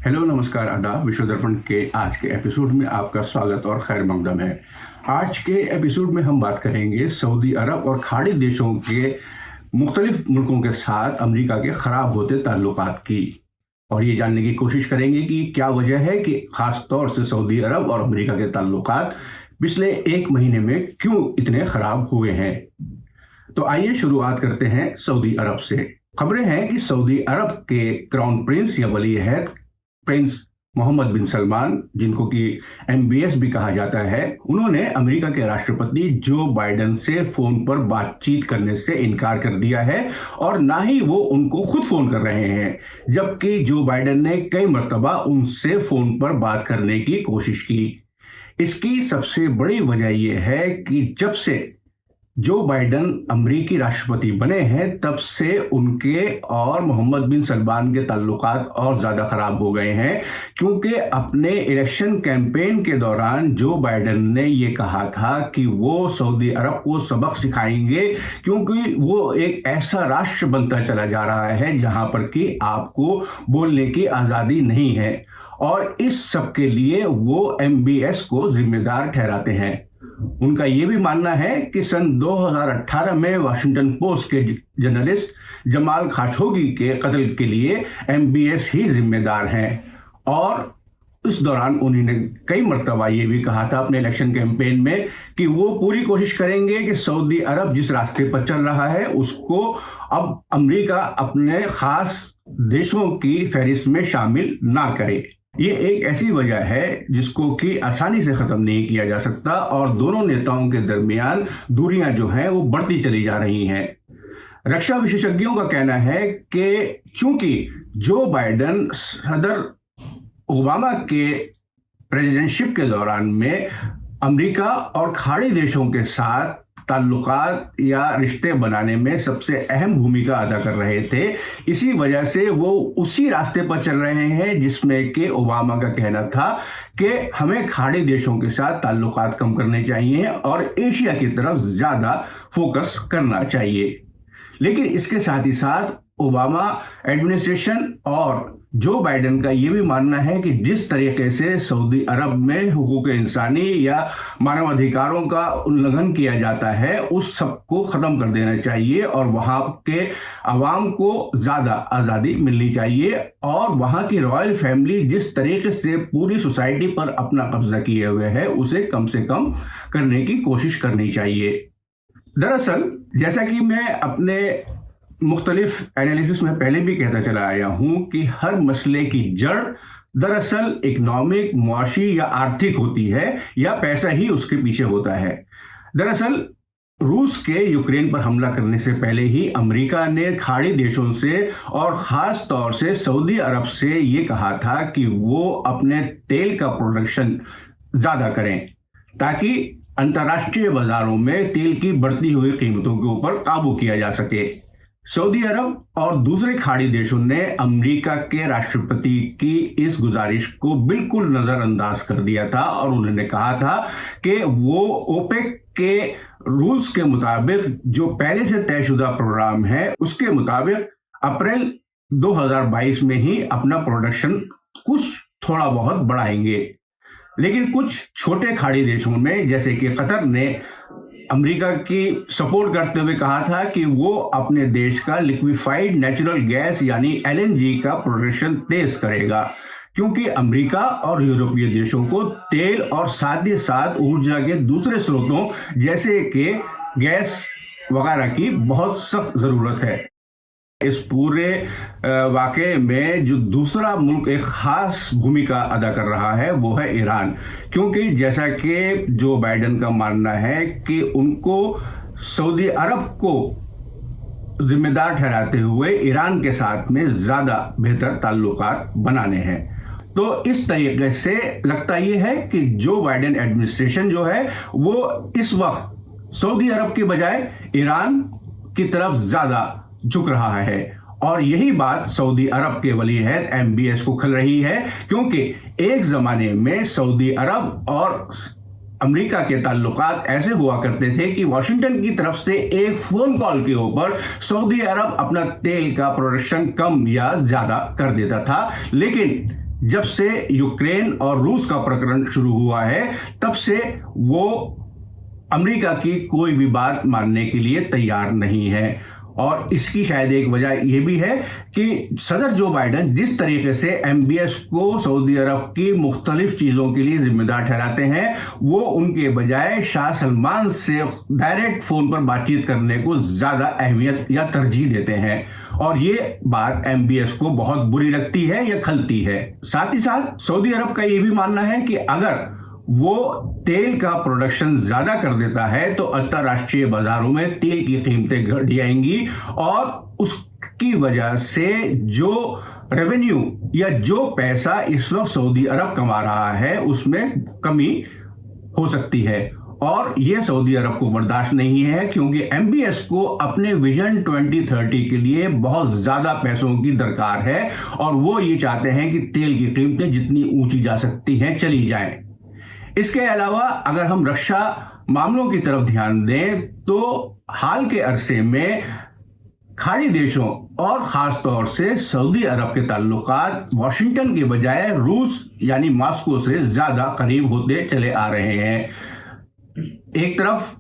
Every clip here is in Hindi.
हेलो, नमस्कार, आदाब। विश्व दर्पण के आज के एपिसोड में आपका स्वागत और खैर मकदम है। आज के एपिसोड में हम बात करेंगे सऊदी अरब और खाड़ी देशों के मुख्तलिफ मुल्कों के साथ अमेरिका के ख़राब होते ताल्लुकात की, और ये जानने की कोशिश करेंगे कि क्या वजह है कि ख़ास तौर से सऊदी अरब और अमेरिका के ताल्लुकात पिछले एक महीने में क्यों इतने ख़राब हुए हैं। तो आइए शुरुआत करते हैं सऊदी अरब से। खबरें हैं कि सऊदी अरब के क्राउन प्रिंस या वली अहद प्रिंस मोहम्मद बिन सलमान, जिनको कि MBS भी कहा जाता है, उन्होंने अमेरिका के राष्ट्रपति जो बाइडेन से फोन पर बातचीत करने से इनकार कर दिया है और ना ही वो उनको खुद फोन कर रहे हैं, जबकि जो बाइडेन ने कई मर्तबा उनसे फोन पर बात करने की कोशिश की। इसकी सबसे बड़ी वजह यह है कि जब से जो बाइडेन अमेरिकी राष्ट्रपति बने हैं तब से उनके और मोहम्मद बिन सलमान के ताल्लुकात और ज़्यादा ख़राब हो गए हैं, क्योंकि अपने इलेक्शन कैंपेन के दौरान जो बाइडेन ने ये कहा था कि वो सऊदी अरब को सबक सिखाएंगे, क्योंकि वो एक ऐसा राष्ट्र बनता चला जा रहा है जहां पर कि आपको बोलने की आज़ादी नहीं है, और इस सब के लिए वो MBS को जिम्मेदार ठहराते हैं। उनका ये भी मानना है कि सन 2018 में वाशिंगटन पोस्ट के जर्नलिस्ट जमाल खाशोगी के कत्ल के लिए MBS ही जिम्मेदार हैं, और इस दौरान उन्होंने कई मर्तबा ये भी कहा था अपने इलेक्शन कैंपेन में कि वो पूरी कोशिश करेंगे कि सऊदी अरब जिस रास्ते पर चल रहा है उसको अब अमेरिका अपने खास देशों की फहरिस्त में शामिल ना करे। ये एक ऐसी वजह है जिसको कि आसानी से ख़त्म नहीं किया जा सकता, और दोनों नेताओं के दरमियान दूरियां जो हैं वो बढ़ती चली जा रही हैं। रक्षा विशेषज्ञों का कहना है कि चूंकि जो बाइडेन सदर ओबामा के प्रेसिडेंटशिप के दौरान में अमेरिका और खाड़ी देशों के साथ ताल्लुकात या रिश्ते बनाने में सबसे अहम भूमिका अदा कर रहे थे, इसी वजह से वो उसी रास्ते पर चल रहे हैं जिसमें कि ओबामा का कहना था कि हमें खाड़ी देशों के साथ ताल्लुकात कम करने चाहिए और एशिया की तरफ ज़्यादा फोकस करना चाहिए। लेकिन इसके साथ ही साथ ओबामा एडमिनिस्ट्रेशन और जो बाइडेन का ये भी मानना है कि जिस तरीके से सऊदी अरब में हुकूक इंसानी या मानवाधिकारों का उल्लंघन किया जाता है उस सब को ख़त्म कर देना चाहिए, और वहाँ के अवाम को ज़्यादा आज़ादी मिलनी चाहिए, और वहाँ की रॉयल फैमिली जिस तरीके से पूरी सोसाइटी पर अपना कब्जा किए हुए है उसे कम से कम करने की कोशिश करनी चाहिए। दरअसल जैसा कि मैं अपने मुख्तलिफ एनालिसिस में पहले भी कहता चला आया हूँ कि हर मसले की जड़ दरअसल इकोनॉमिक, मुआशी या आर्थिक होती है, या पैसा ही उसके पीछे होता है। दरअसल रूस के यूक्रेन पर हमला करने से पहले ही अमेरिका ने खाड़ी देशों से और ख़ास तौर से सऊदी अरब से ये कहा था कि वो अपने तेल का प्रोडक्शन ज़्यादा करें ताकि अंतर्राष्ट्रीय बाज़ारों में तेल की बढ़ती हुई कीमतों के ऊपर काबू किया जा सके। सऊदी अरब और दूसरे खाड़ी देशों ने अमेरिका के राष्ट्रपति की इस गुजारिश को बिल्कुल नज़रअंदाज कर दिया था, और उन्होंने कहा था कि वो ओपेक के रूल्स के मुताबिक जो पहले से तयशुदा प्रोग्राम है उसके मुताबिक अप्रैल 2022 में ही अपना प्रोडक्शन कुछ थोड़ा बहुत बढ़ाएंगे। लेकिन कुछ छोटे खाड़ी देशों में जैसे कि कतर ने अमेरिका की सपोर्ट करते हुए कहा था कि वो अपने देश का लिक्विफाइड नेचुरल गैस यानी LNG का प्रोडक्शन तेज करेगा, क्योंकि अमेरिका और यूरोपीय देशों को तेल और साथ ही साथ ऊर्जा के दूसरे स्रोतों जैसे कि गैस वगैरह की बहुत सख्त ज़रूरत है। इस पूरे वाक़े में जो दूसरा मुल्क एक ख़ास भूमिका अदा कर रहा है वो है ईरान, क्योंकि जैसा कि जो बाइडेन का मानना है कि उनको सऊदी अरब को जिम्मेदार ठहराते हुए ईरान के साथ में ज़्यादा बेहतर ताल्लुकात बनाने हैं। तो इस तरीके से लगता ये है कि जो बाइडेन एडमिनिस्ट्रेशन जो है वो इस वक्त सऊदी अरब के बजाय ईरान की तरफ ज़्यादा झुक रहा है, और यही बात सऊदी अरब के वली अहद MBS को खल रही है, क्योंकि एक ज़माने में सऊदी अरब और अमेरिका के ताल्लुकात ऐसे हुआ करते थे कि वाशिंगटन की तरफ से एक फ़ोन कॉल के ऊपर सऊदी अरब अपना तेल का प्रोडक्शन कम या ज़्यादा कर देता था। लेकिन जब से यूक्रेन और रूस का प्रकरण शुरू हुआ है तब से वो अमेरिका की कोई भी बात मानने के लिए तैयार नहीं है। और इसकी शायद एक वजह यह भी है कि सदर जो बाइडेन जिस तरीके से MBS को सऊदी अरब की मुख्तलिफ चीज़ों के लिए जिम्मेदार ठहराते हैं, वो उनके बजाय शाह सलमान से डायरेक्ट फ़ोन पर बातचीत करने को ज़्यादा अहमियत या तरजीह देते हैं। और ये बात MBS को बहुत बुरी लगती है या खलती है। साथ ही साथ सऊदी अरब का ये भी मानना है कि अगर वो तेल का प्रोडक्शन ज्यादा कर देता है तो अंतरराष्ट्रीय बाजारों में तेल की कीमतें घट जाएंगी और उसकी वजह से जो रेवेन्यू या जो पैसा इस वक्त सऊदी अरब कमा रहा है उसमें कमी हो सकती है। और ये सऊदी अरब को बर्दाश्त नहीं है, क्योंकि MBS को अपने विजन 2030 के लिए बहुत ज्यादा पैसों की दरकार है और वो ये चाहते हैं कि तेल की कीमतें जितनी ऊंची जा सकती हैं चली जाएं। इसके अलावा अगर हम रक्षा मामलों की तरफ ध्यान दें तो हाल के अरसे में खाड़ी देशों और खास तौर से सऊदी अरब के ताल्लुकात वाशिंगटन के बजाय रूस यानी मॉस्को से ज्यादा करीब होते चले आ रहे हैं। एक तरफ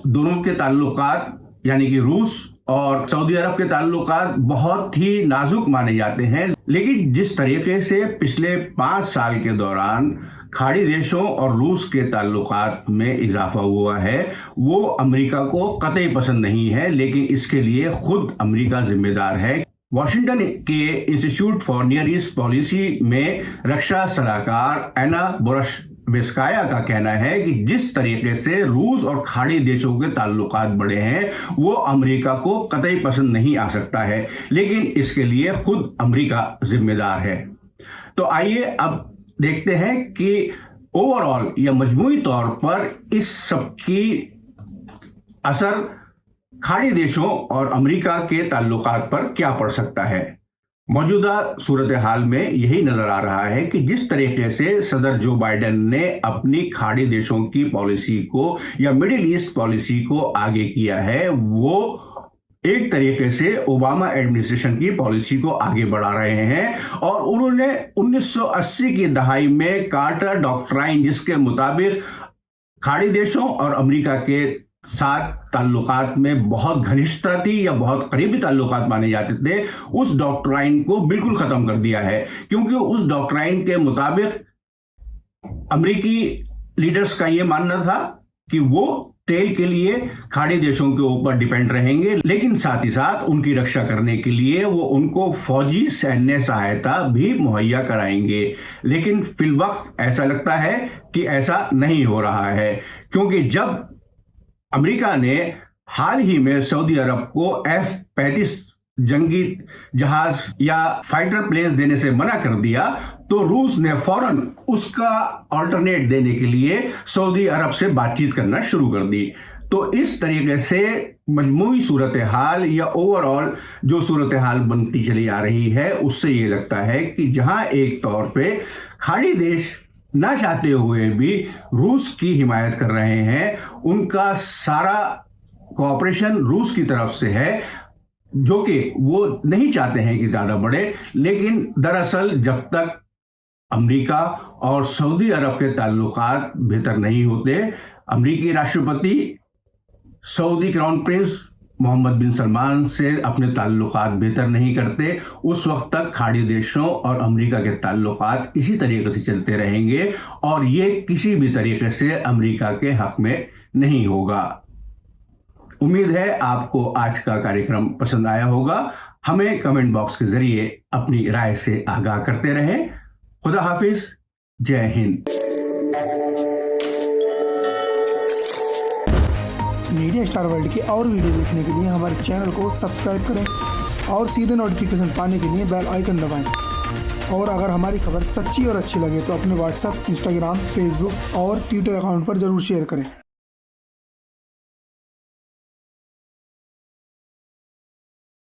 दोनों के ताल्लुकात यानी कि रूस और सऊदी अरब के ताल्लुकात बहुत ही नाजुक माने जाते हैं, लेकिन जिस तरीके से पिछले 5 साल के दौरान खाड़ी देशों और रूस के ताल्लुकात में इजाफा हुआ है वो अमेरिका को कतई पसंद नहीं है, लेकिन इसके लिए खुद अमेरिका जिम्मेदार है। वॉशिंगटन के institute for near east policy में रक्षा सलाहकार एना बोरशवेस्काया का कहना है कि जिस तरीके से रूस और खाड़ी देशों के ताल्लुकात बढ़े हैं वो अमेरिका को कतई पसंद नहीं आ सकता है, लेकिन इसके लिए खुद अमेरिका जिम्मेदार है। तो आइए अब देखते हैं कि ओवरऑल या मजमूई तौर पर इस सब की असर खाड़ी देशों और अमेरिका के ताल्लुकात पर क्या पड़ सकता है। मौजूदा सूरत हाल में यही नजर आ रहा है कि जिस तरीके से सदर जो बाइडेन ने अपनी खाड़ी देशों की पॉलिसी को या मिडिल ईस्ट पॉलिसी को आगे किया है, वो एक तरीके से ओबामा एडमिनिस्ट्रेशन की पॉलिसी को आगे बढ़ा रहे हैं। और उन्होंने 1980 की दहाई में कार्टर डॉक्ट्राइन, जिसके मुताबिक खाड़ी देशों और अमेरिका के साथ ताल्लुकात में बहुत घनिष्ठता थी या बहुत करीबी ताल्लुकात माने जाते थे, उस डॉक्ट्राइन को बिल्कुल खत्म कर दिया है। क्योंकि उस डॉक्ट्राइन के मुताबिक अमेरिकी लीडर्स का यह मानना था कि वो तेल के लिए खाड़ी देशों के ऊपर डिपेंड रहेंगे, लेकिन साथ ही साथ उनकी रक्षा करने के लिए वो उनको फौजी सैन्य सहायता भी मुहैया कराएंगे। लेकिन फिलवक्त ऐसा लगता है कि ऐसा नहीं हो रहा है, क्योंकि जब अमेरिका ने हाल ही में सऊदी अरब को F-35 जंगी जहाज या फाइटर प्लेन्स देने से मना कर दिया तो रूस ने फौरन उसका ऑल्टरनेट देने के लिए सऊदी अरब से बातचीत करना शुरू कर दी। तो इस तरीके से मजमूई सूरत हाल या ओवरऑल जो सूरत हाल बनती चली आ रही है, उससे ये लगता है कि जहां एक तौर पे खाड़ी देश ना चाहते हुए भी रूस की हिमायत कर रहे हैं, उनका सारा कोऑपरेशन रूस की तरफ से है, जो कि वो नहीं चाहते हैं कि ज्यादा बढ़े। लेकिन दरअसल जब तक अमेरिका और सऊदी अरब के ताल्लुकात बेहतर नहीं होते, अमेरिकी राष्ट्रपति सऊदी क्राउन प्रिंस मोहम्मद बिन सलमान से अपने ताल्लुकात बेहतर नहीं करते, उस वक्त तक खाड़ी देशों और अमेरिका के ताल्लुकात इसी तरीके से चलते रहेंगे और ये किसी भी तरीके से अमेरिका के हक में नहीं होगा। उम्मीद है आपको आज का कार्यक्रम पसंद आया होगा। हमें कमेंट बॉक्स के जरिए अपनी राय से आगाह करते रहें। खुदा हाफिज, जय हिंद। मीडिया स्टार वर्ल्ड की और वीडियो देखने के लिए हमारे चैनल को सब्सक्राइब करें और सीधे नोटिफिकेशन पाने के लिए बेल आइकन दबाएं। और अगर हमारी खबर सच्ची और अच्छी लगे तो अपने व्हाट्सएप, इंस्टाग्राम, फेसबुक और ट्विटर अकाउंट पर जरूर शेयर करें।